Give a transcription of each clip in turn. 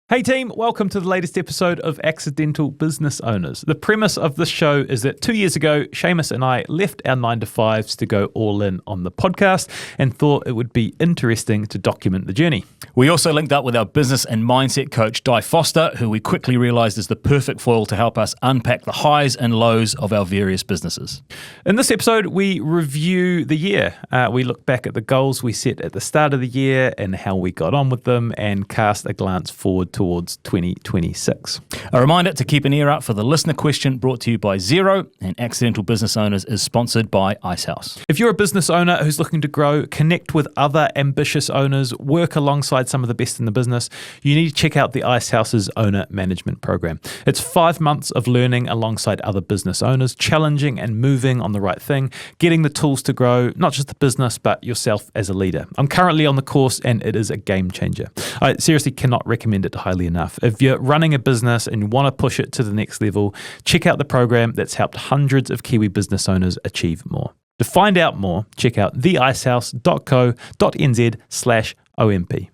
Hey team, welcome to the latest episode of Accidental Business Owners. The premise of this show is that 2 years ago, Seamus and I left our 9-to-5s to go all in on the podcast and thought it would be interesting to document the journey. We also linked up with our business and mindset coach, Di Foster, who we quickly realised is the perfect foil to help us unpack the highs and lows of our various businesses. In this episode, we review the year. We look back at the goals we set at the start of the year and how we got on with them and cast a glance forward towards 2026. A reminder to keep an ear out for the listener question brought to you by Xero, and Accidental Business Owners is sponsored by Icehouse. If you're a business owner who's looking to grow, connect with other ambitious owners, work alongside some of the best in the business, you need to check out the Icehouse's Owner Management Program. It's 5 months of learning alongside other business owners, challenging and moving on the right thing, getting the tools to grow, not just the business, but yourself as a leader. I'm currently on the course and it is a game changer. I seriously cannot recommend it highly enough. If you're running a business and you want to push it to the next level, check out the program that's helped hundreds of Kiwi business owners achieve more. To find out more, check out theicehouse.co.nz/OMP.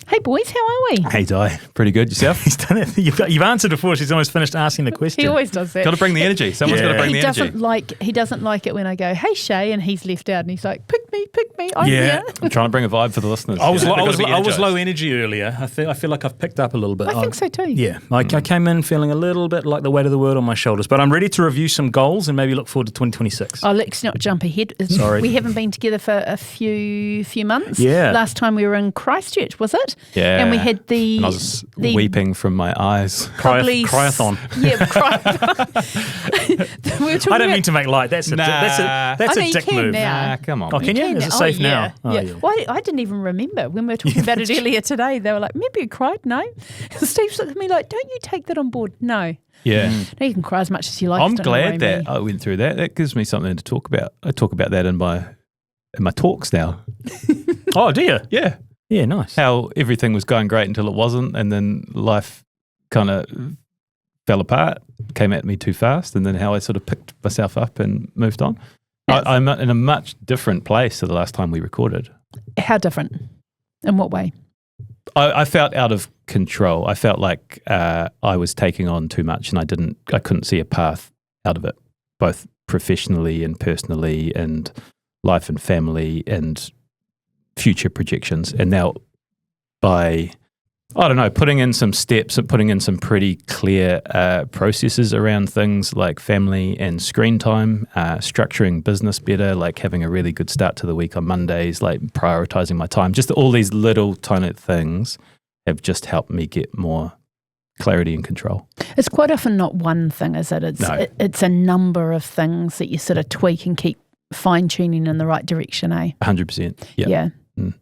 Hey boys, how are we? Hey Di, pretty good yourself? He's done it. You've answered before. She's almost finished asking the question. He always does that. Got to bring the energy. Someone's got to bring the energy. He doesn't like it when I go, hey Shay, and he's left out and he's like, pick me, I'm here. I'm trying to bring a vibe for the listeners. I was low energy earlier. I feel like I've picked up a little bit. I think so too. Yeah, I came in feeling a little bit like the weight of the world on my shoulders, but I'm ready to review some goals and maybe look forward to 2026. Oh, let's not jump ahead. Sorry. We haven't been together for a few months. Yeah. Last time we were in Christchurch, was it? Yeah. And we had the... And I was weeping from my eyes. Cryathon. Yeah, cryathon. I don't mean to make light. That's a dick move. Now. Come on. Oh, can you? Is it safe now? Oh, yeah. Well, I didn't even remember when we were talking about it earlier today. They were like, "Maybe you cried." No. Steve looked at me like, "Don't you take that on board?" No. Yeah. No, you can cry as much as you like. I'm glad that I went through that. That gives me something to talk about. I talk about that in my talks now. Oh, do you? Yeah. Yeah, nice. How everything was going great until it wasn't, and then life kind of fell apart, came at me too fast, and then how I sort of picked myself up and moved on. I'm in a much different place to the last time we recorded. How different? In what way? I felt out of control. I felt like I was taking on too much, and I couldn't see a path out of it, both professionally and personally, and life and family and future projections. And now by, I don't know, putting in some steps and putting in some pretty clear processes around things like family and screen time, structuring business better, like having a really good start to the week on Mondays, like prioritizing my time, just all these little tiny things have just helped me get more clarity and control. It's quite often not one thing, is it? It's a number of things that you sort of tweak and keep fine-tuning in the right direction, eh? 100%. Yeah. Mm.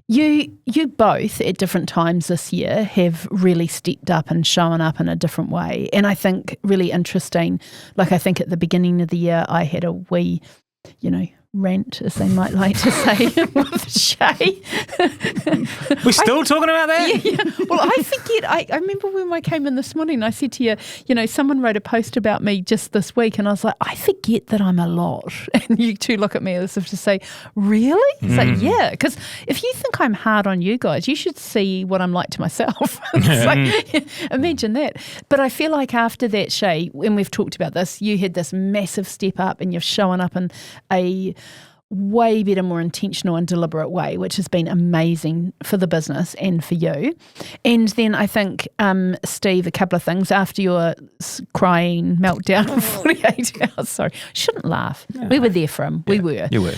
You both at different times this year have really stepped up and shown up in a different way. And I think really interesting, like I think at the beginning of the year I had a wee, rant, as they might like to say, with Shay. We're still talking about that? Yeah. Well, I forget. I remember when I came in this morning, I said to you, someone wrote a post about me just this week, and I was like, I forget that I'm a lot. And you two look at me as if to say, really? It's like, yeah, because if you think I'm hard on you guys, you should see what I'm like to myself. It's like, imagine that. But I feel like after that, Shay, when we've talked about this, you had this massive step up and you've shown up in a way better, more intentional and deliberate way, which has been amazing for the business and for you. And then I think, Steve, a couple of things after your crying meltdown of 48 hours. Sorry, shouldn't laugh. No. We were there for him. Yeah, we were. You were.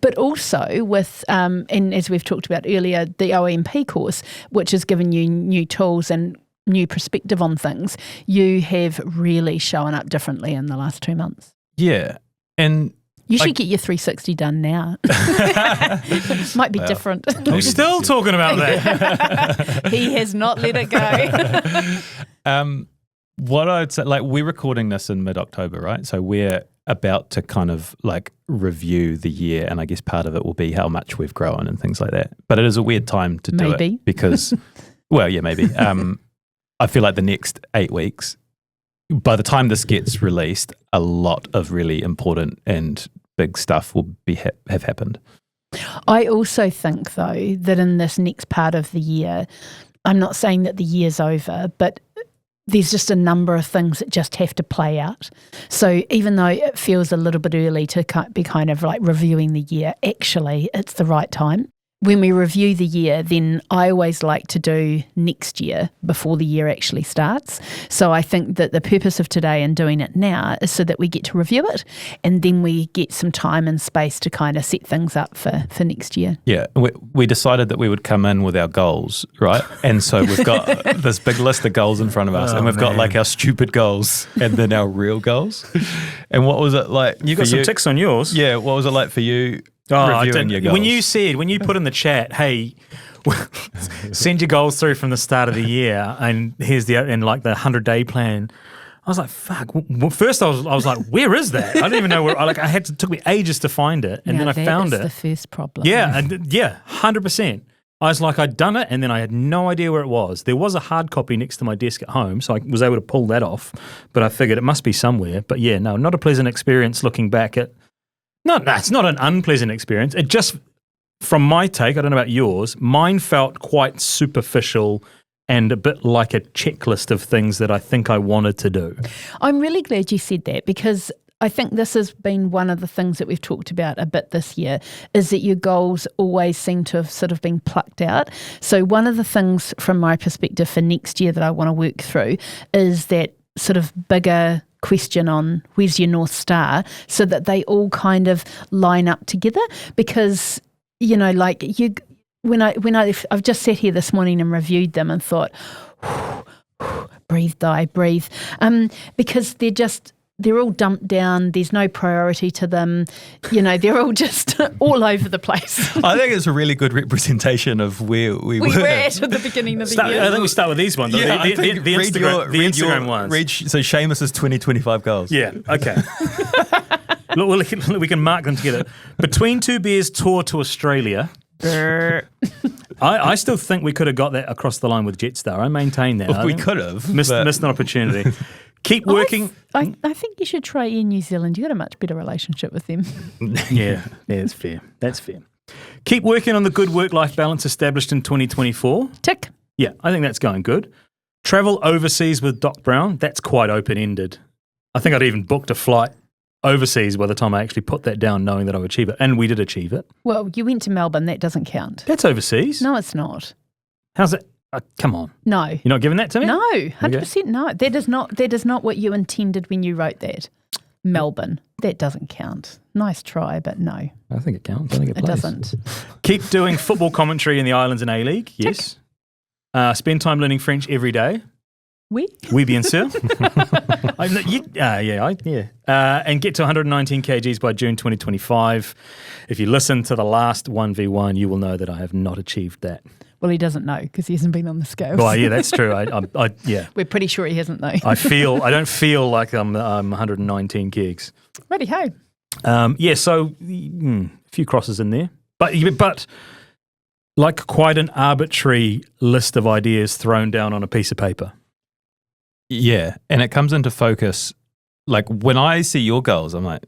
But also with, and as we've talked about earlier, the OMP course, which has given you new tools and new perspective on things, you have really shown up differently in the last 2 months. Yeah. And you should get your 360 done now. Might be different. We're still talking about that. He has not let it go. What I'd say, like, we're recording this in mid-October, right? So we're about to kind of like review the year, and I guess part of it will be how much we've grown and things like that. But it is a weird time to do it because, well, yeah, maybe. I feel like the next 8 weeks, by the time this gets released, a lot of really important and big stuff will be have happened. I also think, though, that in this next part of the year, I'm not saying that the year's over, but there's just a number of things that just have to play out. So even though it feels a little bit early to be kind of like reviewing the year, actually it's the right time. When we review the year, then I always like to do next year before the year actually starts. So I think that the purpose of today and doing it now is so that we get to review it, and then we get some time and space to kind of set things up for next year. Yeah, we decided that we would come in with our goals, right? And so we've got this big list of goals in front of us, and we've got like our stupid goals and then our real goals. And what was it like? You got some ticks on yours. Yeah, what was it like for you? Reviewing your goals. When you put in the chat, hey, send your goals through from the start of the year, and here's the 100-day plan. I was like, fuck. First, I was like, where is that? I don't even know where. It took me ages to find it, and then I found it. That's the first problem. Yeah, 100%. I was like, I'd done it, and then I had no idea where it was. There was a hard copy next to my desk at home, so I was able to pull that off. But I figured it must be somewhere. But yeah, no, not a pleasant experience looking back at. No, it's not an unpleasant experience. It just, from my take, I don't know about yours, mine felt quite superficial and a bit like a checklist of things that I think I wanted to do. I'm really glad you said that, because I think this has been one of the things that we've talked about a bit this year, is that your goals always seem to have sort of been plucked out. So one of the things from my perspective for next year that I want to work through is that sort of bigger question on where's your North Star, so that they all kind of line up together. Because, you know, like I've just sat here this morning and reviewed them and thought, breathe, because they're all dumped down. There's no priority to them. You know, they're all just all over the place. I think it's a really good representation of where we were at the beginning of the year. I think we start with these ones. Yeah, the Instagram ones. So Seamus's 2025 goals. Yeah, okay. Look, we can mark them together. Between Two Beers tour to Australia. I still think we could have got that across the line with Jetstar. I maintain that. Well, we could have. Missed an opportunity. Keep working. I think you should try Air New Zealand. You've got a much better relationship with them. Yeah, that's fair. That's fair. Keep working on the good work-life balance established in 2024. Tick. Yeah, I think that's going good. Travel overseas with Doc Brown. That's quite open-ended. I think I'd even booked a flight overseas by the time I actually put that down, knowing that I would achieve it. And we did achieve it. Well, you went to Melbourne. That doesn't count. That's overseas. No, it's not. How's it? Come on. No. You're not giving that to me? No, 100% no. That is not what you intended when you wrote that. Melbourne. That doesn't count. Nice try, but no. I think it counts. I think it plays. It doesn't. Keep doing football commentary in the Islands and A-League. Yes. Spend time learning French every day. Oui, bien sûr. And get to 119 kgs by June 2025. If you listen to the last 1v1, you will know that I have not achieved that. Well, he doesn't know because he hasn't been on the scales. Well, yeah, that's true. Yeah. We're pretty sure he hasn't, though. I don't feel like I'm 119 kegs. Righty-ho. So a few crosses in there. But like quite an arbitrary list of ideas thrown down on a piece of paper. Yeah, and it comes into focus. Like when I see your goals, I'm like,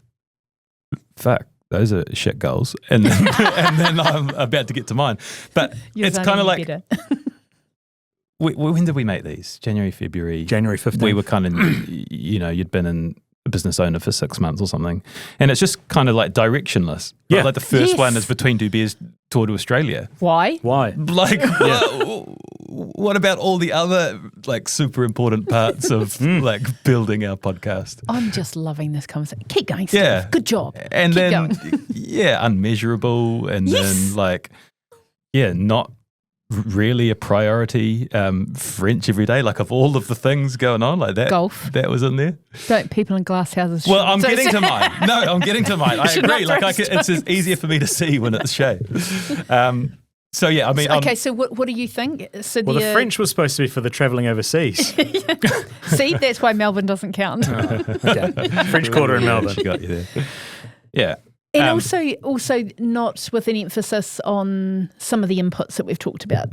fuck, those are shit goals. And then, and then I'm about to get to mine. But it's kind of like, when did we make these? January 15th. We were kind of, you'd been a business owner for 6 months or something. And it's just kind of like directionless. Yeah. Like the first one is Between Two Beers tour to Australia. Why? Like, what about all the other like super important parts of like building our podcast? I'm just loving this conversation. Keep going, Steve. Yeah. Good job. And Keep then, going. unmeasurable. And then like, not really a priority. French every day, like of all of the things going on like that. Golf. That was in there. Don't people in glass houses. Well, I'm getting to mine. No, I'm getting to mine. I agree. Like it's easier for me to see when it's shade. So yeah, I mean. So what do you think? So the French was supposed to be for the travelling overseas. See, that's why Melbourne doesn't count. Okay. French Quarter in Melbourne. She got you there. Yeah. And also not with an emphasis on some of the inputs that we've talked about.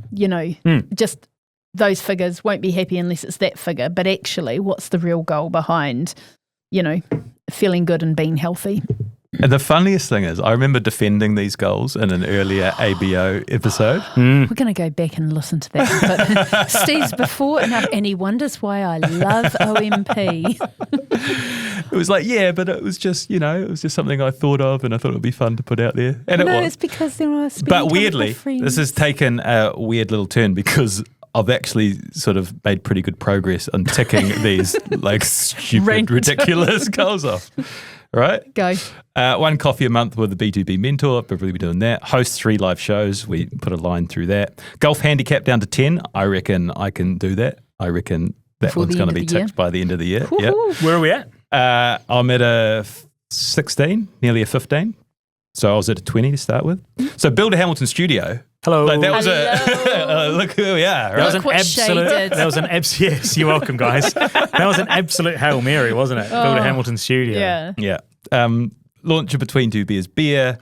Just those figures, won't be happy unless it's that figure. But actually, what's the real goal behind, feeling good and being healthy? And the funniest thing is, I remember defending these goals in an earlier ABO episode. We're going to go back and listen to that. But Steve's before enough, and he wonders why I love OMP. It was like, yeah, but it was just, it was just something I thought of, and I thought it would be fun to put out there. And it was. It's because there are But weirdly, this has taken a weird little turn because I've actually sort of made pretty good progress on ticking these like stupid, ridiculous goals off. Right? Go. 1 coffee a month with a B2B mentor. I've probably been doing that. Host 3 live shows. We put a line through that. Golf handicap down to 10. I reckon I can do that. I reckon that Before one's going to be ticked by the end of the year. Yep. Where are we at? I'm at a 16, nearly a 15. So I was at a 20 to start with. So build a Hamilton studio. Hello. Like that was look who we are. Right? That was an absolute. That was an yes. You're welcome, guys. That was an absolute Hail Mary, wasn't it? Build a Hamilton studio. Yeah. Yeah. Launch a Between Two Beers beer,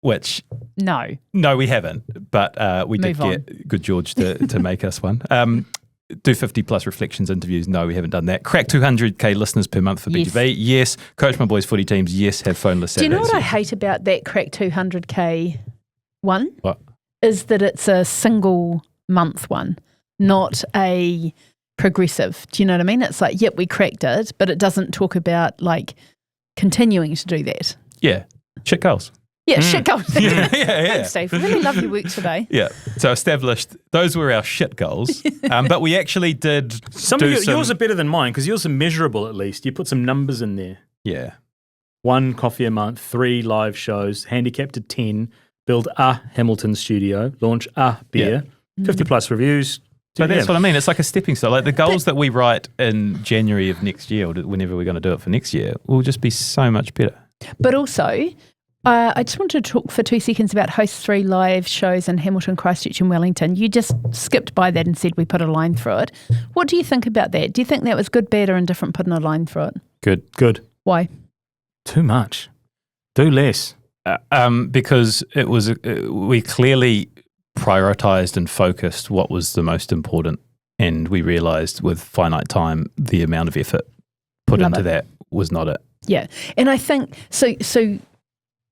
which No, we haven't, but we did get Good George to make us one. Do 50 plus reflections interviews. No, we haven't done that. Crack 200k listeners per month for B2B. Yes. Coach my boys' footy teams. Yes. Have phoneless Saturdays. Do you know what I hate about that Crack 200k one? What? Is that it's a single month one, not a progressive. Do you know what I mean? It's like, yep, we cracked it, but it doesn't talk about like continuing to do that. Yeah. Shit goals. Yeah, shit goals. Yeah. Thanks, Steve. Really love your work today. Yeah. So established, those were our shit goals. But we actually did yours are better than mine because yours are measurable at least. You put some numbers in there. Yeah. 1 coffee a month, 3 live shows, handicapped to 10, build a Hamilton studio, launch a beer, 50 plus reviews. So that's what I mean. It's like a stepping stone. Like the goals that we write in January of next year, or whenever we're going to do it for next year, will just be so much better. But also, I just wanted to talk for 2 seconds about host 3 live shows in Hamilton, Christchurch and Wellington. You just skipped by that and said we put a line through it. What do you think about that? Do you think that was good, bad or indifferent putting a line through it? Good. Why? Too much. Do less. Because it was we clearly prioritized and focused what was the most important, and we realized with finite time the amount of effort put into that was not it. Yeah, and I think so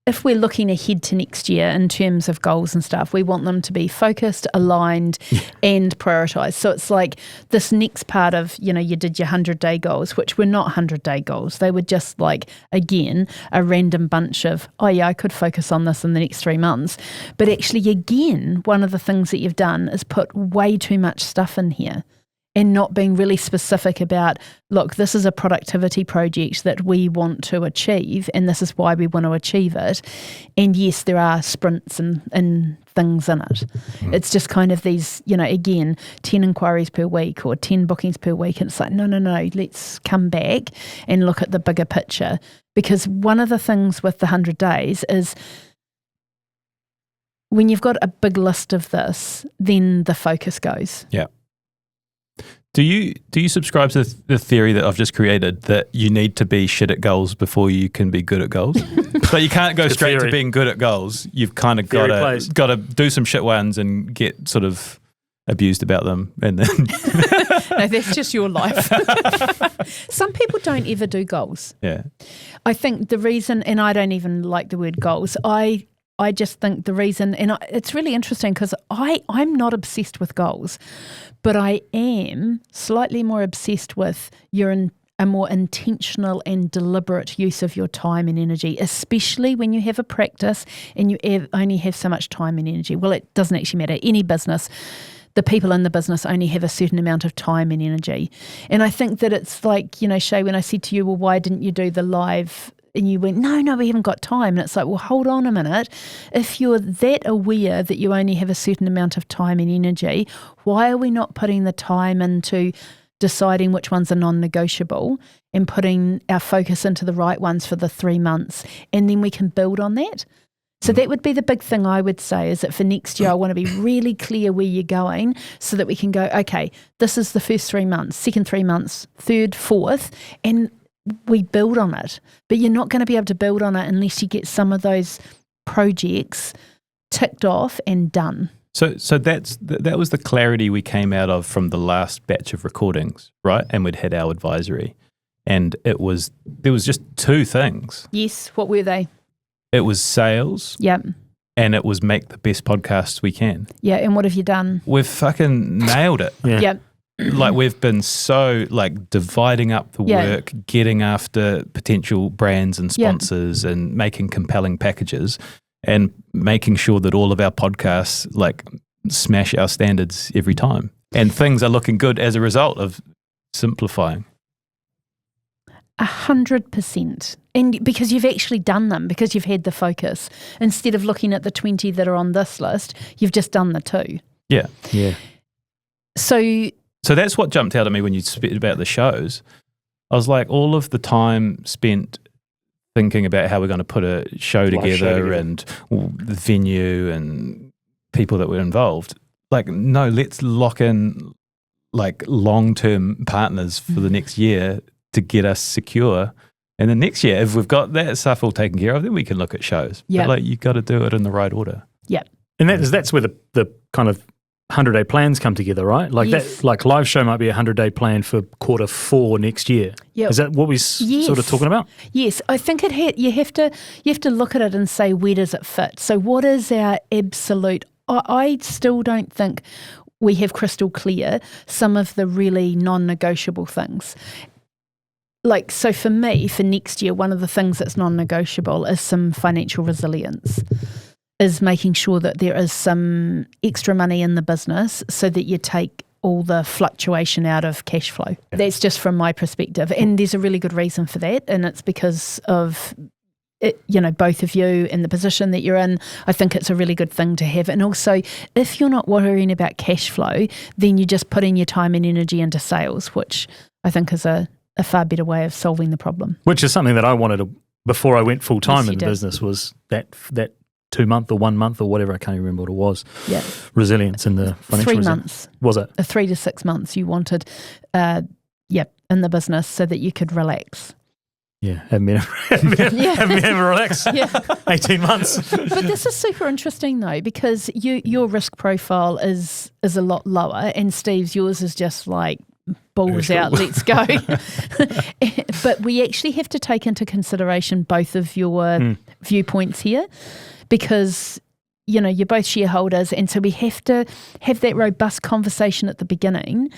if we're looking ahead to next year in terms of goals and stuff, we want them to be focused, aligned, and prioritised. So it's like this next part of, you did your 100-day goals, which were not 100-day goals. They were just like, again, a random bunch of, I could focus on this in the next 3 months. But actually, again, one of the things that you've done is put way too much stuff in here. And not being really specific about, look, this is a productivity project that we want to achieve, and this is why we want to achieve it. And yes, there are sprints and things in it. It's just kind of these, again, 10 inquiries per week or 10 bookings per week. And it's like, no, let's come back and look at the bigger picture. Because one of the things with the 100 days is when you've got a big list of this, then the focus goes. Yeah. Do you subscribe to the theory that I've just created that you need to be shit at goals before you can be good at goals? So you can't go straight to being good at goals. You've kind of got to do some shit ones and get sort of abused about them, and then no, that's just your life. Some people don't ever do goals. Yeah, I think the reason, and I don't even like the word goals. I just think the reason, and it's really interesting because I'm not obsessed with goals, but I am slightly more obsessed with a more intentional and deliberate use of your time and energy, especially when you have a practice and you only have so much time and energy. Well, it doesn't actually matter. Any business, the people in the business only have a certain amount of time and energy. And I think that it's like, Shay, when I said to you, well, why didn't you do the live? And you went, no, we haven't got time. And it's like, well, hold on a minute. If you're that aware that you only have a certain amount of time and energy, why are we not putting the time into deciding which ones are non-negotiable and putting our focus into the right ones for the 3 months? And then we can build on that. So that would be the big thing I would say, is that for next year, I want to be really clear where you're going so that we can go, okay, this is the first 3 months, second 3 months, third, fourth, and we build on it. But you're not going to be able to build on it unless you get some of those projects ticked off and done. So that was the clarity we came out of from the last batch of recordings, right? And we'd had our advisory. And there was just 2 things. Yes, what were they? it was sales, Yep. and it was make the best podcasts we can. Yeah. And what have you done? We've fucking nailed it. Yeah. Yep. Like we've been so like dividing up the Yeah. work, getting after potential brands and Yeah. sponsors and making compelling packages and making sure that all of our podcasts like smash our standards every time. And things are looking good as a result of simplifying. 100%. And because you've actually done them, because you've had the focus. Instead of looking at the 20 that are on this list, you've just done the 2. Yeah. Yeah. So that's what jumped out at me when you spoke about the shows. I was like, all of the time spent thinking about how we're going to put a show together and the venue and people that were involved. Like, no, let's lock in like long-term partners for the next year to get us secure. And then next year, if we've got that stuff all taken care of, then we can look at shows. Yeah. But like, you've got to do it in the right order. Yeah. And that's where the kind of 100-day plans come together, right? Like Yes. that, like live show might be a 100-day plan for Q4 next year. Yeah. Is that what we're sort of talking about? Yes, I think you have to look at it and say, where does it fit? So what is our absolute? I still don't think we have crystal clear some of the really non-negotiable things. Like, so for me, for next year, one of the things that's non-negotiable is some financial resilience, is making sure that there is some extra money in the business so that you take all the fluctuation out of cash flow. Yeah. That's just from my perspective. And there's a really good reason for that. And it's because of, it, you know, both of you and the position that you're in. I think it's a really good thing to have. And also, if you're not worrying about cash flow, then you're just putting your time and energy into sales, which I think is a far better way of solving the problem. Which is something that I wanted to, before I went full time Yes, in the business, was that 2 month or 1 month or whatever, I can't even remember what it was. Yeah. Resilience in the financial 3 resilience. months. Was it? 3 to 6 months you wanted, in the business so that you could relax. Yeah, haven't been able to relax. Yeah. 18 months. But this is super interesting though, because your risk profile is a lot lower, and Steve's, yours is just like balls out, let's go. But we actually have to take into consideration both of your viewpoints here, because you know, you're both shareholders, and so we have to have that robust conversation at the beginning.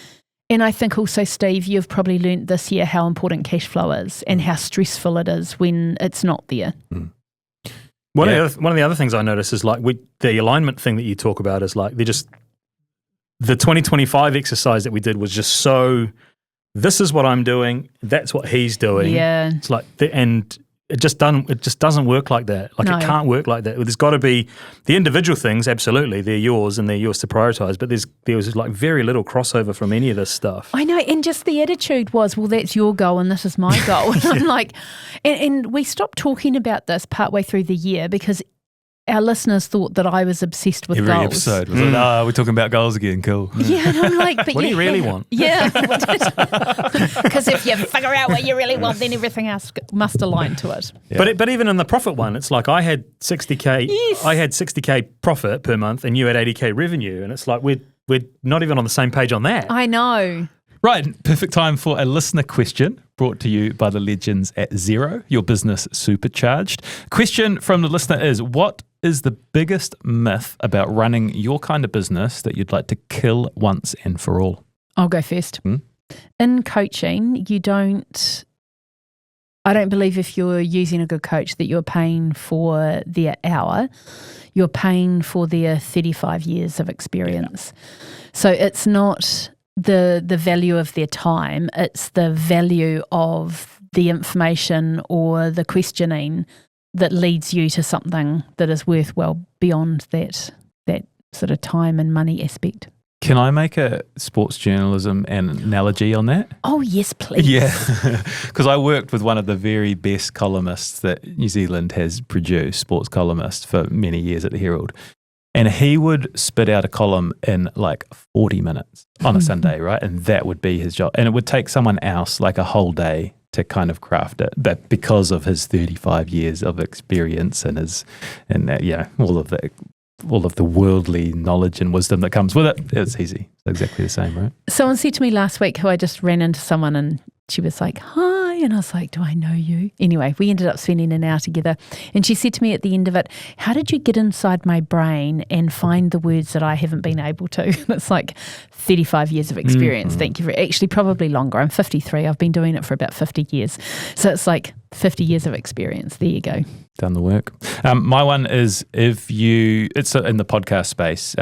And I think also, Steve, you've probably learnt this year how important cash flow is and how stressful it is when it's not there. One of the other things I notice is like the alignment thing that you talk about is like the 2025 exercise that we did was just so, this is what I'm doing, that's what he's doing. Yeah. It's like, it just doesn't work like that. Like, it can't work like that. There's got to be the individual things, absolutely, they're yours and they're yours to prioritize, but there was like very little crossover from any of this stuff. I know, and just the attitude was, well, that's your goal and this is my goal. And I'm like, and we stopped talking about this partway through the year because our listeners thought that I was obsessed with Every goals. episode was like, oh, we're talking about goals again, cool. Yeah, and I'm like, but what do you really want? Yeah. Because if you figure out what you really want, then everything else must align to it. Yeah. But even in the profit one, it's like I had 60K, Yes. I had 60K profit per month and you had 80K revenue, and it's like we're not even on the same page on that. I know. Right, perfect time for a listener question brought to you by the legends at Xero, your business supercharged. Question from the listener is, what is the biggest myth about running your kind of business that you'd like to kill once and for all? I'll go first. In coaching, I don't believe if you're using a good coach that you're paying for their hour, you're paying for their 35 years of experience. So it's not the value of their time, it's the value of the information or the questioning that leads you to something that is worth well beyond that sort of time and money aspect. Can I make a sports journalism analogy on that? Oh, yes, please. Yeah, because I worked with one of the very best columnists that New Zealand has produced, sports columnist, for many years at the Herald. And he would spit out a column in like 40 minutes on a Sunday, right? And that would be his job. And it would take someone else like a whole day to kind of craft it. But because of his 35 years of experience and all of the worldly knowledge and wisdom that comes with it, it's easy. It's exactly the same, right? Someone said to me last week who I just ran into someone and she was like, hi. And I was like, do I know you? Anyway, we ended up spending an hour together. And she said to me at the end of it, how did you get inside my brain and find the words that I haven't been able to? And it's like 35 years of experience. Thank you. Actually, probably longer. I'm 53. I've been doing it for about 50 years. So it's like 50 years of experience. There you go. Done the work. My one is it's in the podcast space.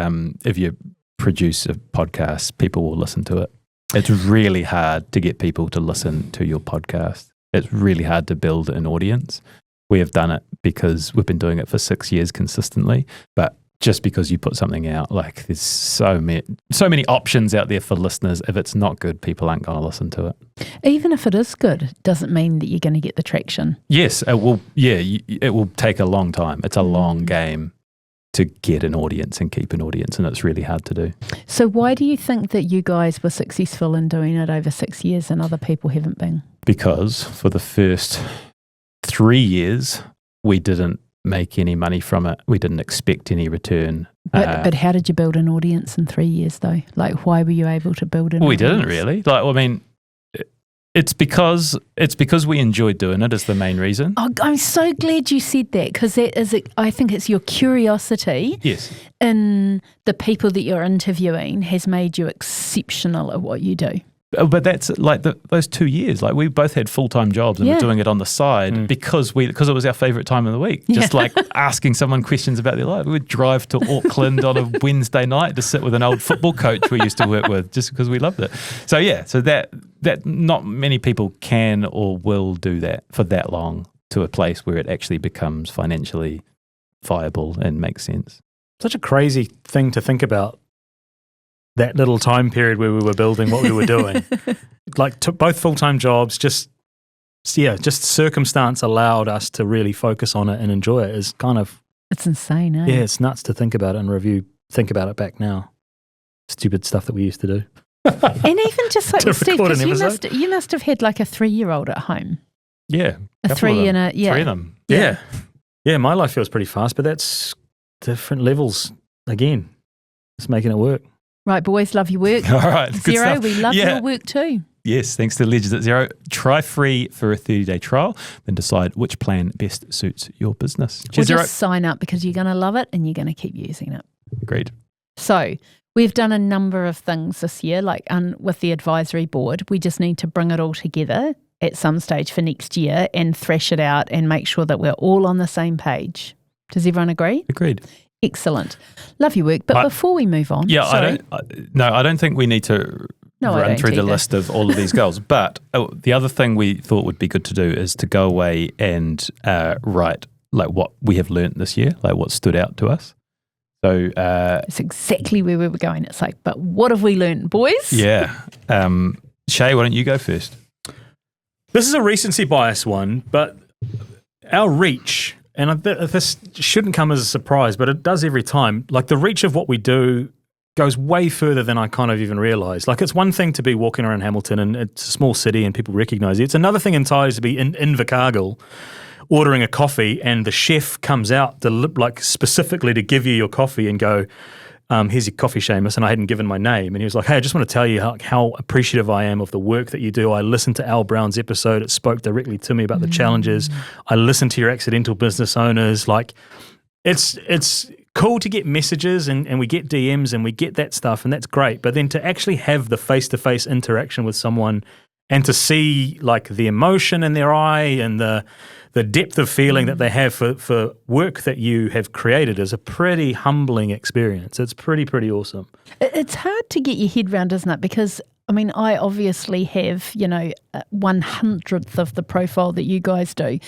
If you produce a podcast, people will listen to it. It's really hard to get people to listen to your podcast. It's really hard to build an audience. We have done it because we've been doing it for 6 years consistently, but just because you put something out, like there's so many options out there for listeners. If it's not good, people aren't going to listen to it. Even if it is good, it doesn't mean that you're going to get the traction. Yes, it will. Yeah, it will take a long time. It's a long game to get an audience and keep an audience, and it's really hard to do. So why do you think that you guys were successful in doing it over 6 years and other people haven't been? Because for the first 3 years, we didn't make any money from it. We didn't expect any return. But how did you build an audience in 3 years though? Like, why were you able to build an audience? We didn't really. It's because we enjoyed doing it is the main reason. Oh, I'm so glad you said that, because I think it's your curiosity in the people that you're interviewing has made you exceptional at what you do. But that's like those 2 years. Like we both had full-time jobs and we're doing it on the side because it was our favourite time of the week. Just like asking someone questions about their life. We would drive to Auckland on a Wednesday night to sit with an old football coach we used to work with just because we loved it. So that not many people can or will do that for that long to a place where it actually becomes financially viable and makes sense. Such a crazy thing to think about. That little time period where we were building what we were doing, like both full-time jobs, just circumstance allowed us to really focus on it and enjoy it. Is kind of, it's insane, eh? Yeah, it's nuts to think about it and think about it back now. Stupid stuff that we used to do. And even just like with Steve, because you must have had like a 3-year-old at home. Yeah, a 3 and a 3 of them. Yeah. My life feels pretty fast, but that's different levels again. It's making it work. Right, boys, love your work. All right, good Xero, stuff. we love your work too. Yes, thanks to the legends at Xero. Try free for a 30-day trial, then decide which plan best suits your business. Cheers, or Xero. just sign up because you're going to love it and you're going to keep using it. Agreed. So we've done a number of things this year, like with the advisory board. We just need to bring it all together at some stage for next year and thresh it out and make sure that we're all on the same page. Does everyone agree? Agreed. Excellent. Love your work. But before we move on. Yeah, I don't think we need to run through the list of all of these goals. But the other thing we thought would be good to do is to go away and write like what we have learnt this year, like what stood out to us. So it's exactly where we were going. It's like, but what have we learnt, boys? Yeah. Shay, why don't you go first? This is a recency bias one, but our reach, and this shouldn't come as a surprise, but it does every time. Like the reach of what we do goes way further than I kind of even realised. Like it's one thing to be walking around Hamilton and it's a small city and people recognise you. It's another thing entirely to be in Invercargill ordering a coffee and the chef comes out to like specifically to give you your coffee and go, here's your coffee, Seamus, and I hadn't given my name. And he was like, hey, I just want to tell you how appreciative I am of the work that you do. I listened to Al Brown's episode. It spoke directly to me about the challenges. I listened to your accidental business owners. Like it's cool to get messages and we get DMs and we get that stuff and that's great. But then to actually have the face-to-face interaction with someone and to see like the emotion in their eye and the depth of feeling that they have for work that you have created is a pretty humbling experience. It's pretty awesome. It's hard to get your head around, isn't it? Because, I mean, I obviously have, 1/100th of the profile that you guys do.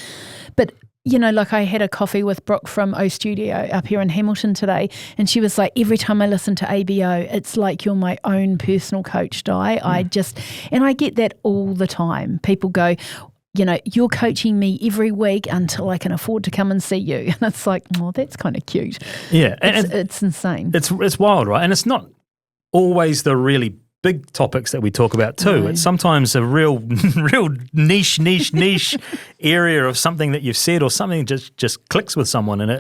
But, like I had a coffee with Brooke from O Studio up here in Hamilton today, and she was like, every time I listen to ABO, it's like you're my own personal coach, Di. And I get that all the time. People go, you're coaching me every week until I can afford to come and see you. And it's like, oh, that's kind of cute. Yeah. It's insane. It's wild, right? And it's not always the really big topics that we talk about too. It's sometimes a real niche area of something that you've said or something just clicks with someone. And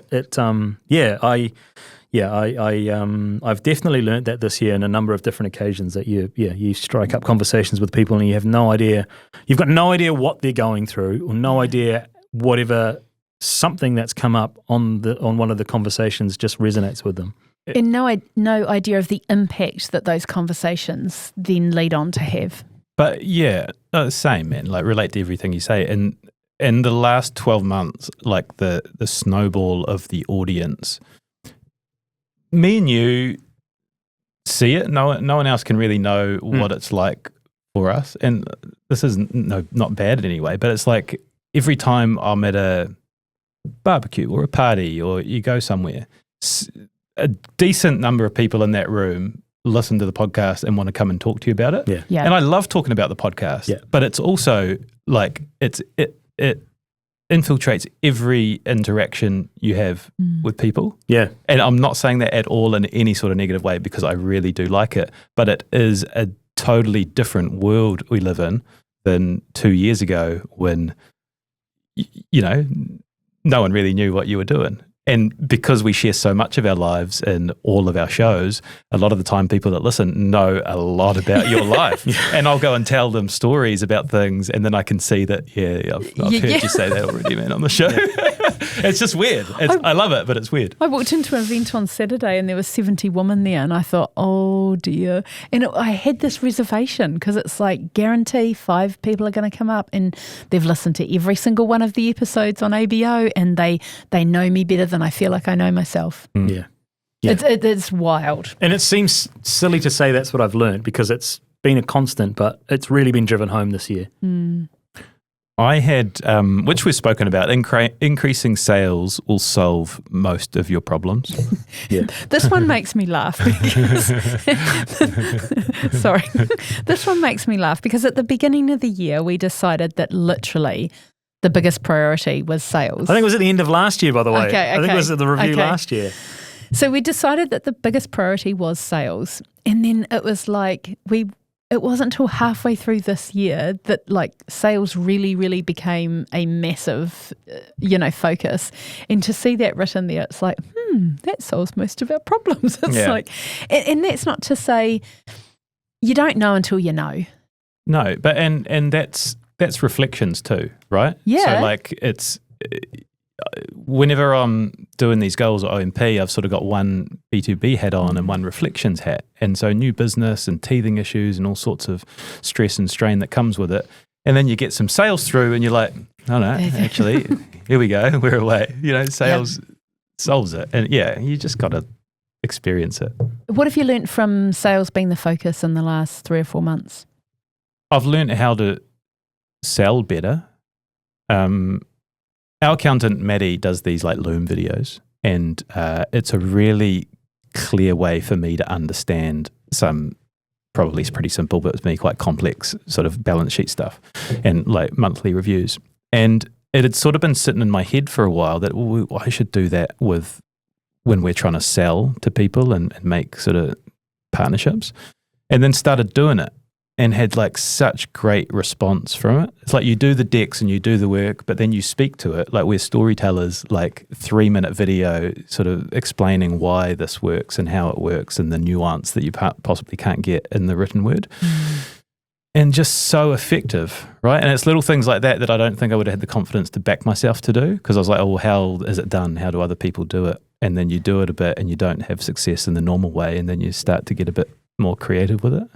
I've definitely learnt that this year in a number of different occasions that you strike up conversations with people and you have no idea, you've got no idea what they're going through or no idea whatever something that's come up on one of the conversations just resonates with them. And no idea of the impact that those conversations then lead on to have. But same, man. Like, relate to everything you say. And in the last 12 months, like the snowball of the audience, me and you see it. No one else can really know what it's like for us. And this is not bad in any way, but it's like every time I'm at a barbecue or a party or you go somewhere, a decent number of people in that room listen to the podcast and want to come and talk to you about it. Yeah. And I love talking about the podcast, but it's also like it infiltrates every interaction you have with people. Yeah. And I'm not saying that at all in any sort of negative way, because I really do like it, but it is a totally different world we live in than 2 years ago when, no one really knew what you were doing. And because we share so much of our lives in all of our shows, a lot of the time people that listen know a lot about your life. And I'll go and tell them stories about things, and then I can see that, I've heard you say that already, man, on the show. It's just weird. I love it, but it's weird. I walked into an event on Saturday and there were 70 women there, and I thought, oh dear. And I had this reservation because it's like guarantee 5 people are going to come up and they've listened to every single one of the episodes on ABO and they know me better than I feel like I know myself. Yeah. It's wild. And it seems silly to say that's what I've learned because it's been a constant, but it's really been driven home this year. I had, which we've spoken about, increasing sales will solve most of your problems. This one makes me laugh because sorry. This one makes me laugh because at the beginning of the year we decided that literally the biggest priority was sales. I think it was at the end of last year, by the way. Okay. I think it was at the review last year. So we decided that the biggest priority was sales. And then it was like it wasn't until halfway through this year that like sales really, really became a massive, focus. And to see that written there, it's like, that solves most of our problems. It's like, and that's not to say you don't know until you know. No, but and that's reflections too, right? Yeah. So like it's whenever I'm doing these goals at OMP, I've sort of got one B2B hat on and one reflections hat. And so new business and teething issues and all sorts of stress and strain that comes with it. And then you get some sales through and you're like, oh no, actually, here we go, we're away. Sales solves it. And you just got to experience it. What have you learnt from sales being the focus in the last 3 or 4 months? I've learnt how to sell better. Our accountant, Maddie, does these like Loom videos, and it's a really clear way for me to understand some probably pretty simple, but to me quite complex sort of balance sheet stuff and like monthly reviews. And it had sort of been sitting in my head for a while that I should do that with when we're trying to sell to people and make sort of partnerships, and then started doing it. And had like such great response from it. It's like you do the decks and you do the work, but then you speak to it. Like we're storytellers, like 3-minute video sort of explaining why this works and how it works and the nuance that you possibly can't get in the written word. And just so effective, right? And it's little things like that I don't think I would have had the confidence to back myself to do, because I was like, oh, well, how is it done? How do other people do it? And then you do it a bit and you don't have success in the normal way, and then you start to get a bit more creative with it.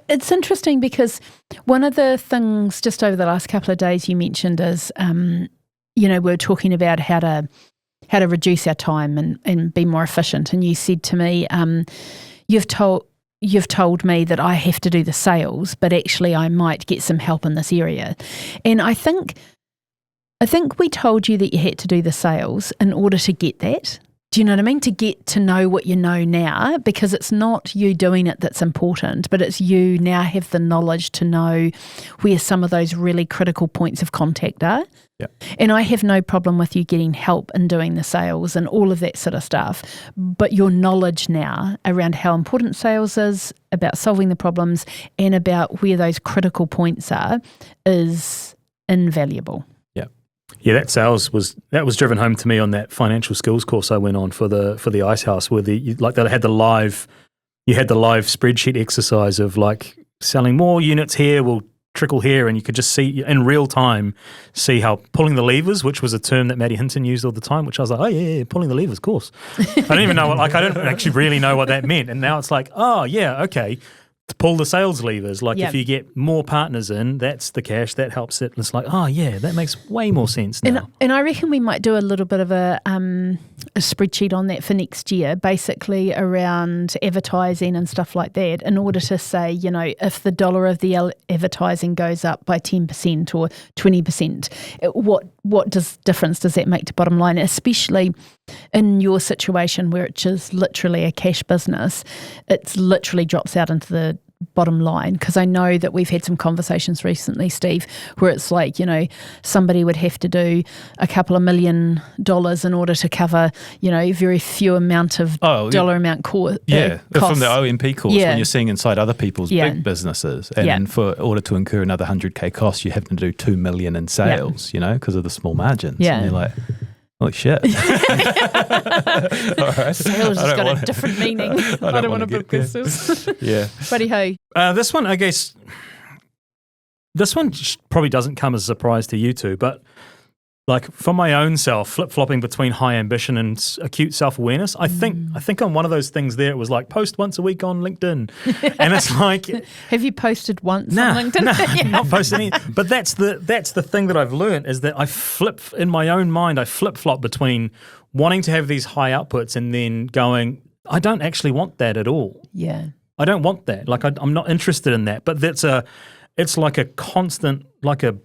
It's interesting because one of the things just over the last couple of days you mentioned is, we're talking about how to reduce our time and be more efficient. And you said to me, you've told me that I have to do the sales, but actually I might get some help in this area. And I think we told you that you had to do the sales in order to get that. Do you know what I mean? To get to know what you know now, because it's not you doing it that's important, but it's you now have the knowledge to know where some of those really critical points of contact are. Yeah. And I have no problem with you getting help in doing the sales and all of that sort of stuff. But your knowledge now around how important sales is, about solving the problems, and about where those critical points are is invaluable. Yeah, that was driven home to me on that financial skills course I went on for the Ice House, where they had the live spreadsheet exercise of like selling more units here will trickle here, and you could just see in real time how pulling the levers, which was a term that Maddie Hinton used all the time, which I was like, oh yeah, pulling the levers, of course. I don't even know I don't actually really know what that meant, and now it's like, oh yeah, okay. To pull the sales levers, like if you get more partners in, that's the cash, that helps it. And it's like, oh yeah, that makes way more sense now. And I reckon we might do a little bit of a spreadsheet on that for next year, basically around advertising and stuff like that, in order to say, if the dollar of the advertising goes up by 10% or 20%, what difference does that make to bottom line, especially in your situation where it's just literally a cash business. It literally drops out into the bottom line, because I know that we've had some conversations recently, Steve, where it's like, somebody would have to do a couple of $1 million in order to cover, very few amount of dollar amount cost. From the OMP course, when you're seeing inside other people's big businesses, and for order to incur another 100K cost, you have to do 2 million in sales, because of the small margins. Yeah. And you're like, holy shit. All right. Sales has got a different meaning. I don't want to book business. Yeah. Buddy ho. This one, I guess, probably doesn't come as a surprise to you two, but like for my own self, flip-flopping between high ambition and acute self-awareness, I think on one of those things there, it was like post once a week on LinkedIn. And it's like... Have you posted once on LinkedIn? No, not posted any. But that's the thing that I've learned, is that in my own mind, I flip-flop between wanting to have these high outputs and then going, I don't actually want that at all. Yeah. I don't want that. Like I'm not interested in that. But it's like a constant, like a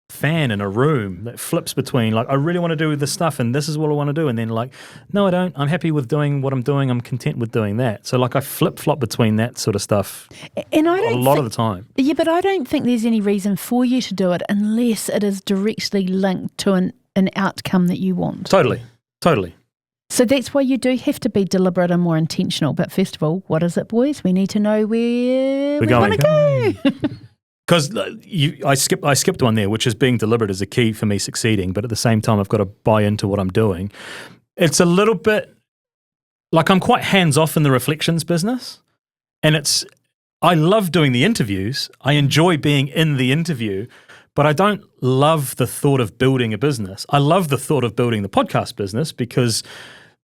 fan in a room that flips between like, I really want to do this stuff and this is what I want to do, and then like, no, I don't, I'm happy with doing what I'm doing, I'm content with doing that. So like I flip-flop between that sort of stuff and I don't a lot of the time. Yeah, but I don't think there's any reason for you to do it unless it is directly linked to an outcome that you want. Totally. So that's why you do have to be deliberate and more intentional. But first of all, what is it, boys? We need to know where we want to go. Because I skipped one there, which is being deliberate is a key for me succeeding, but at the same time, I've got to buy into what I'm doing. It's a little bit like I'm quite hands-off in the reflections business, and I love doing the interviews. I enjoy being in the interview, but I don't love the thought of building a business. I love the thought of building the podcast business because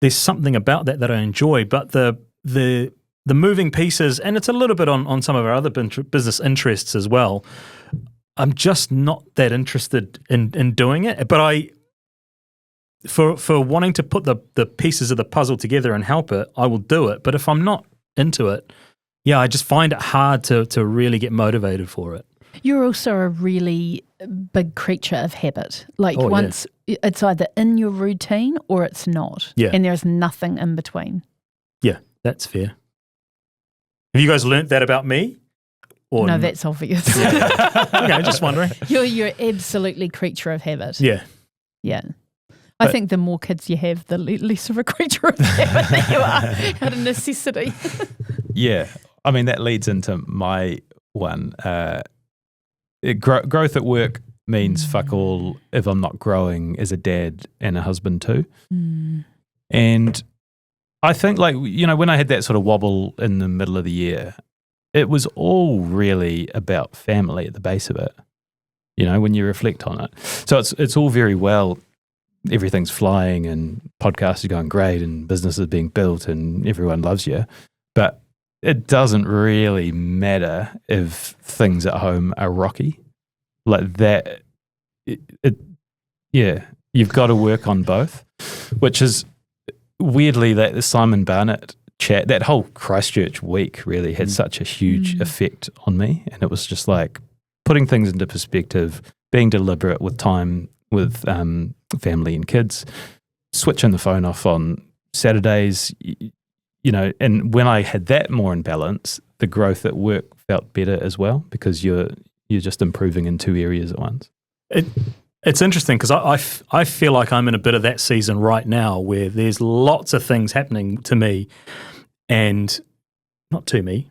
there's something about that I enjoy, but the moving pieces, and it's a little bit on some of our other business interests as well. I'm just not that interested in doing it. But for wanting to put the pieces of the puzzle together and help it, I will do it. But if I'm not into it, I just find it hard to really get motivated for it. You're also a really big creature of habit. Like once it's either in your routine or it's not. Yeah. And there's nothing in between. Yeah, that's fair. Have you guys learnt that about me? Or no, that's obvious. Okay, just wondering. You're absolutely creature of habit. Yeah. Yeah. I think the more kids you have, the less of a creature of habit that you are, out of necessity. Yeah. I mean, that leads into my one. Growth at work means fuck all if I'm not growing as a dad and a husband too. And I think when I had that sort of wobble in the middle of the year, it was all really about family at the base of it, when you reflect on it. So it's all very well, everything's flying and podcasts are going great and business is being built and everyone loves you. But it doesn't really matter if things at home are rocky. Like that, you've got to work on both, which is weirdly that the Simon Barnett chat, that whole Christchurch week really had such a huge effect on me. And it was just like putting things into perspective, being deliberate with time with family and kids, switching the phone off on Saturdays, and when I had that more in balance, the growth at work felt better as well because you're just improving in two areas at once. It's interesting because I feel like I'm in a bit of that season right now where there's lots of things happening to me and not to me.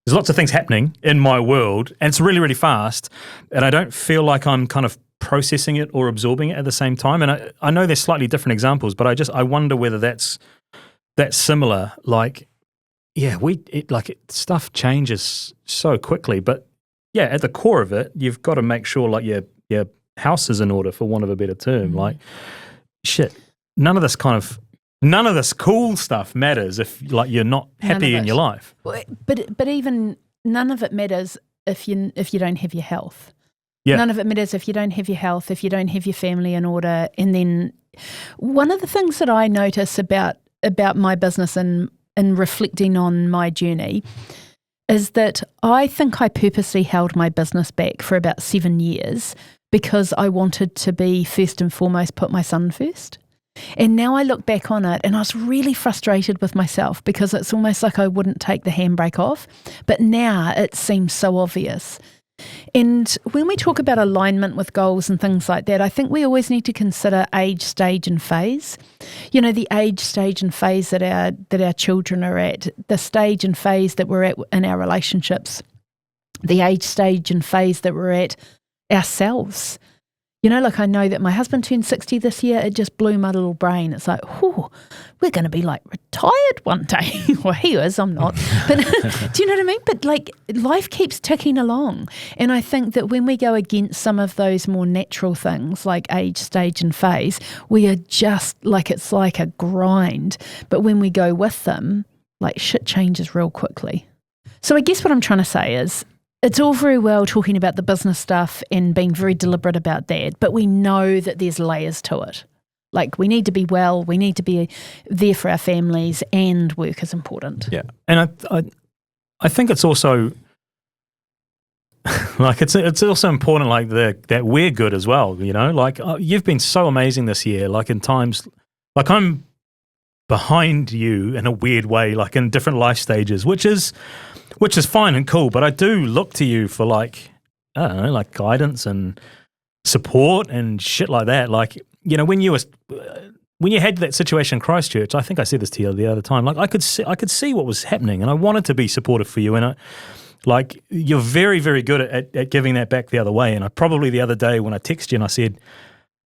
There's lots of things happening in my world and it's really, really fast and I don't feel like I'm kind of processing it or absorbing it at the same time. And I know there's slightly different examples, but I wonder whether that's similar. Like, yeah, stuff changes so quickly, but yeah, at the core of it, you've got to make sure like your house is in order, for want of a better term. Like, shit, none of this cool stuff matters if like you're not happy in your life. But even none of it matters if you don't have your health. Yeah. None of it matters if you don't have your health, if you don't have your family in order. And then one of the things that I notice about my business and reflecting on my journey is that I think I purposely held my business back for about 7 years because I wanted to be first and foremost, put my son first. And now I look back on it and I was really frustrated with myself because it's almost like I wouldn't take the handbrake off. But now it seems so obvious. And when we talk about alignment with goals and things like that, I think we always need to consider age, stage and phase. You know, the age, stage and phase that our children are at, the stage and phase that we're at in our relationships, the age, stage and phase that we're at ourselves. You know, like I know that my husband turned 60 this year. It just blew my little brain. It's like, oh, we're going to be like retired one day. Well, he is, I'm not. But do you know what I mean? But like life keeps ticking along. And I think that when we go against some of those more natural things like age, stage and phase, we are just like, it's like a grind. But when we go with them, like shit changes real quickly. So I guess what I'm trying to say is, it's all very well talking about the business stuff and being very deliberate about that, but we know that there's layers to it. Like we need to be well, we need to be there for our families, and work is important. Yeah, and I think it's also like it's also important like that we're good as well. You know, like you've been so amazing this year. Like in times, like I'm behind you in a weird way, like in different life stages, which is fine and cool, but I do look to you for like, I don't know, like guidance and support and shit like that. Like, you know, when you had that situation in Christchurch, I think I said this to you the other time, like I could see what was happening and I wanted to be supportive for you. And like you're very, very good at giving that back the other way. And I probably the other day when I texted you and I said,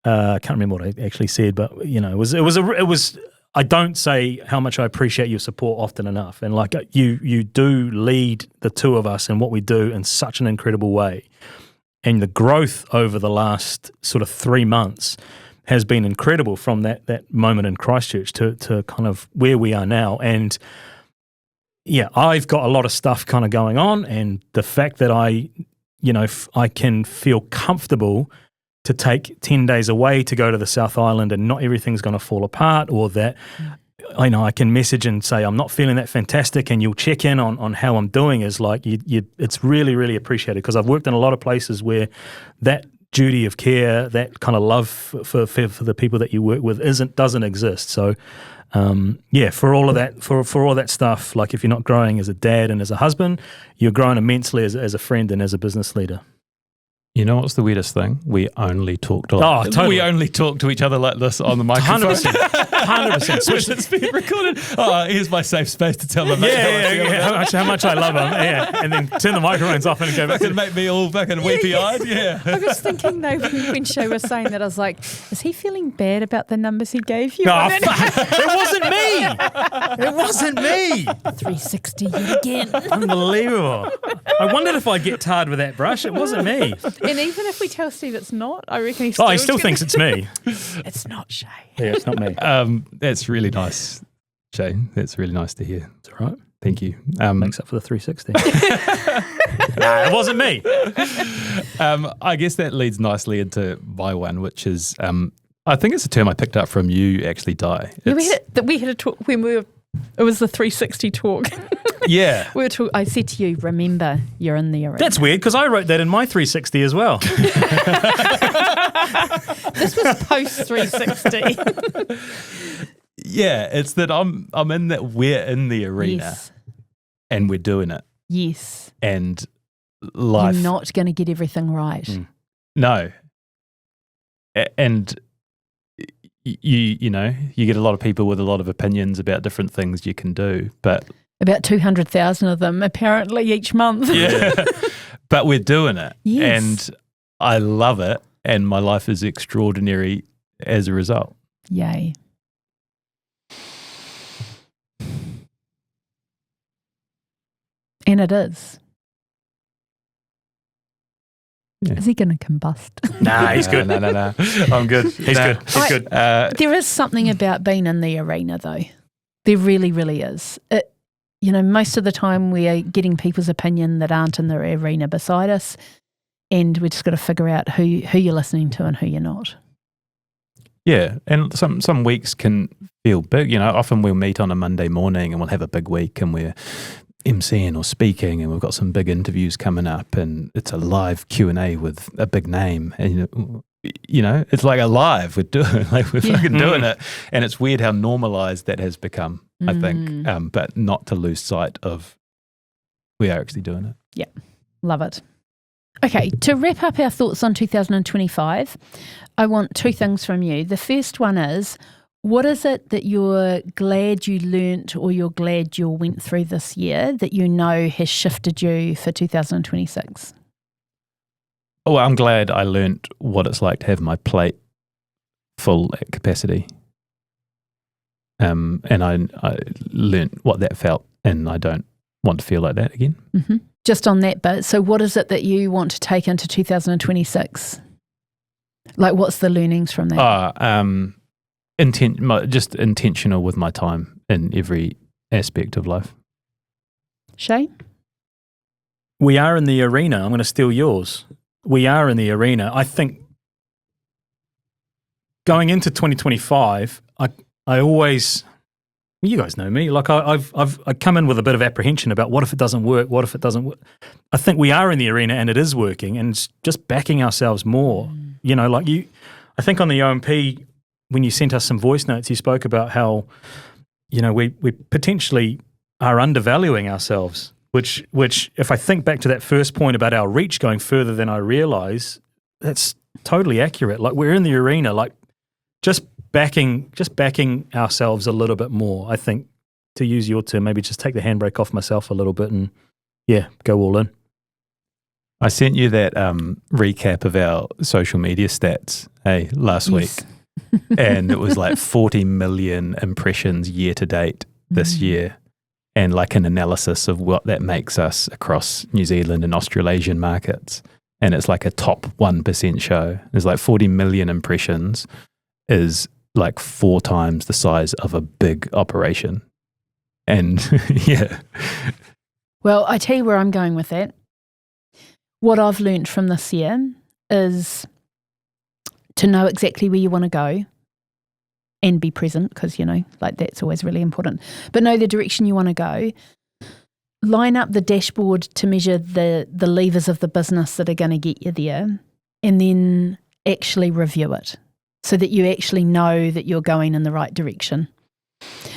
I can't remember what I actually said, but you know, it was I don't say how much I appreciate your support often enough. And like you do lead the two of us in what we do in such an incredible way. And the growth over the last sort of 3 months has been incredible from that moment in Christchurch to kind of where we are now. And yeah, I've got a lot of stuff kind of going on. And the fact that I can feel comfortable to take 10 days away to go to the South Island and not everything's going to fall apart, or that I know I can message and say I'm not feeling that fantastic and you'll check in on how I'm doing is like it's really, really appreciated because I've worked in a lot of places where that duty of care, that kind of love for the people that you work with doesn't exist. So for all of that, for all that stuff, like if you're not growing as a dad and as a husband, you're growing immensely as a friend and as a business leader. You know what's the weirdest thing? We only talk to totally. We only talk to each other like this on the microphone. 100%. Which it's being recorded. Oh, here's my safe space to tell my mate how much I love him. Yeah, and then turn the microphones off and go back. And make me all fucking weepy-eyed. Yeah. I was thinking though when Shay was saying that, I was like, is he feeling bad about the numbers he gave you? No, it wasn't me. It wasn't me. 360 yet again. Unbelievable. I wondered if I'd get tarred with that brush. It wasn't me. And even if we tell Steve it's not, I reckon he still thinks it's me. It's not Shay. Yeah, it's not me. That's really nice, Shay. That's really nice to hear. It's all right. Thank you. Makes up for the 360. Nah, it wasn't me. I guess that leads nicely into my one, which is, I think it's a term I picked up from you, actually, Di. Yeah, we had a talk when it was the 360 talk. Yeah. I said to you, remember, you're in the arena. That's weird because I wrote that in my 360 as well. This was post 360. Yeah, it's that we're in the arena, yes. And we're doing it. Yes. And life. You're not going to get everything right. No. And you get a lot of people with a lot of opinions about different things you can do, but about 200,000 of them apparently each month. Yeah. But we're doing it. Yes. And I love it. and my life is extraordinary as a result. Yay. And it is. Yeah. Is he going to combust? Nah, he's good. No. I'm good. He's good. He's good. There is something about being in the arena, though. There really, really is. Most of the time we are getting people's opinion that aren't in the arena beside us, and we just got to figure out who you're listening to and who you're not. Yeah, and some weeks can feel big. Often we'll meet on a Monday morning and we'll have a big week and we're emceeing or speaking and we've got some big interviews coming up and it's a live Q&A with a big name and it's like alive. We're fucking doing it, and it's weird how normalized that has become. I think, but not to lose sight of we are actually doing it. Yeah, love it. Okay, to wrap up our thoughts on 2025, I want two things from you. The first one is, what is it that you're glad you learnt or you're glad you went through this year that you know has shifted you for 2026? Oh, I'm glad I learnt what it's like to have my plate full at capacity. And I learnt what that felt, and I don't want to feel like that again. Mm-hmm. Just on that bit, so what is it that you want to take into 2026? Like, what's the learnings from that? Just intentional with my time in every aspect of life. Shane? We are in the arena. I'm going to steal yours. We are in the arena. I think going into 2025, I always, you guys know me, like I come in with a bit of apprehension about what if it doesn't work, what if it doesn't work. I think we are in the arena and it is working, and it's just backing ourselves more. I think on the OMP, when you sent us some voice notes, you spoke about how, we potentially are undervaluing ourselves, which if I think back to that first point about our reach going further than I realise, that's totally accurate. Like, we're in the arena, like just backing ourselves a little bit more. I think, to use your term, maybe just take the handbrake off myself a little bit and go all in. I sent you that recap of our social media stats last week, and it was like 40 million impressions year to date this year, and like an analysis of what that makes us across New Zealand and Australasian markets. And it's like a top 1% show. There's like 40 million impressions is like 4 times the size of a big operation. And yeah. Well, I tell you where I'm going with that. What I've learnt from this year is to know exactly where you want to go and be present, because, that's always really important. But know the direction you want to go. Line up the dashboard to measure the levers of the business that are going to get you there, and then actually review it so that you actually know that you're going in the right direction.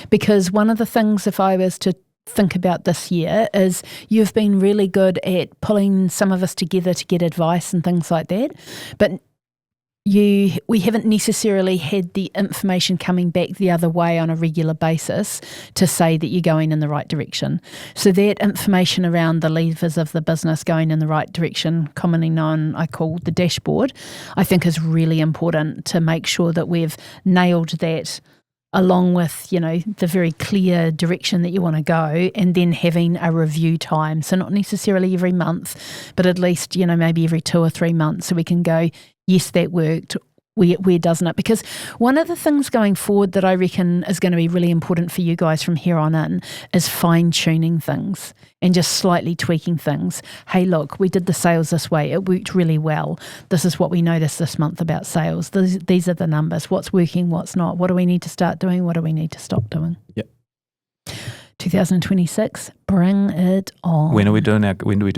Because one of the things, if I was to think about this year, is you've been really good at pulling some of us together to get advice and things like that, but we haven't necessarily had the information coming back the other way on a regular basis to say that you're going in the right direction. So that information around the levers of the business going in the right direction, commonly known, I call the dashboard, I think is really important to make sure that we've nailed that, along with, the very clear direction that you want to go, and then having a review time. So not necessarily every month, but at least, maybe every 2 or 3 months, so we can go, yes, that worked. Where doesn't it? Because one of the things going forward that I reckon is going to be really important for you guys from here on in is fine-tuning things and just slightly tweaking things. Hey, look, we did the sales this way. It worked really well. This is what we noticed this month about sales. These are the numbers. What's working, what's not? What do we need to start doing? What do we need to stop doing? Yep. 2026, bring it on. When do we do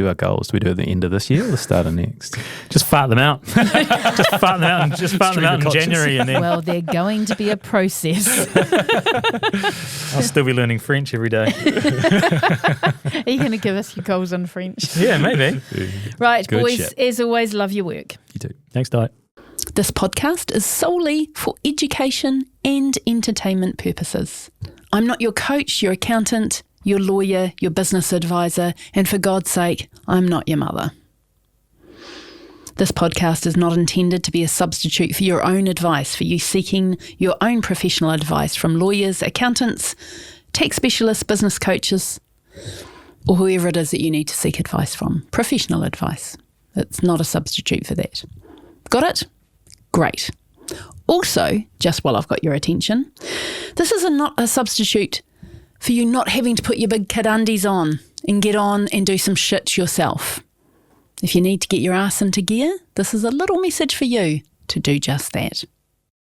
our goals? Do we do it at the end of this year or the start of next? Just fart them out. Just fart them out in January, and then well, they're going to be a process. I'll still be learning French every day. Are you going to give us your goals in French? Yeah, maybe. Right, Good boys, shit. as always, love your work. You too. Thanks, Di. This podcast is solely for education and entertainment purposes. I'm not your coach, your accountant, your lawyer, your business advisor, and for God's sake, I'm not your mother. This podcast is not intended to be a substitute for your own advice, for you seeking your own professional advice from lawyers, accountants, tax specialists, business coaches, or whoever it is that you need to seek advice from. Professional advice. It's not a substitute for that. Got it? Great. Also, just while I've got your attention, this is not a substitute for you not having to put your big kid undies on and get on and do some shit yourself. If you need to get your ass into gear, this is a little message for you to do just that.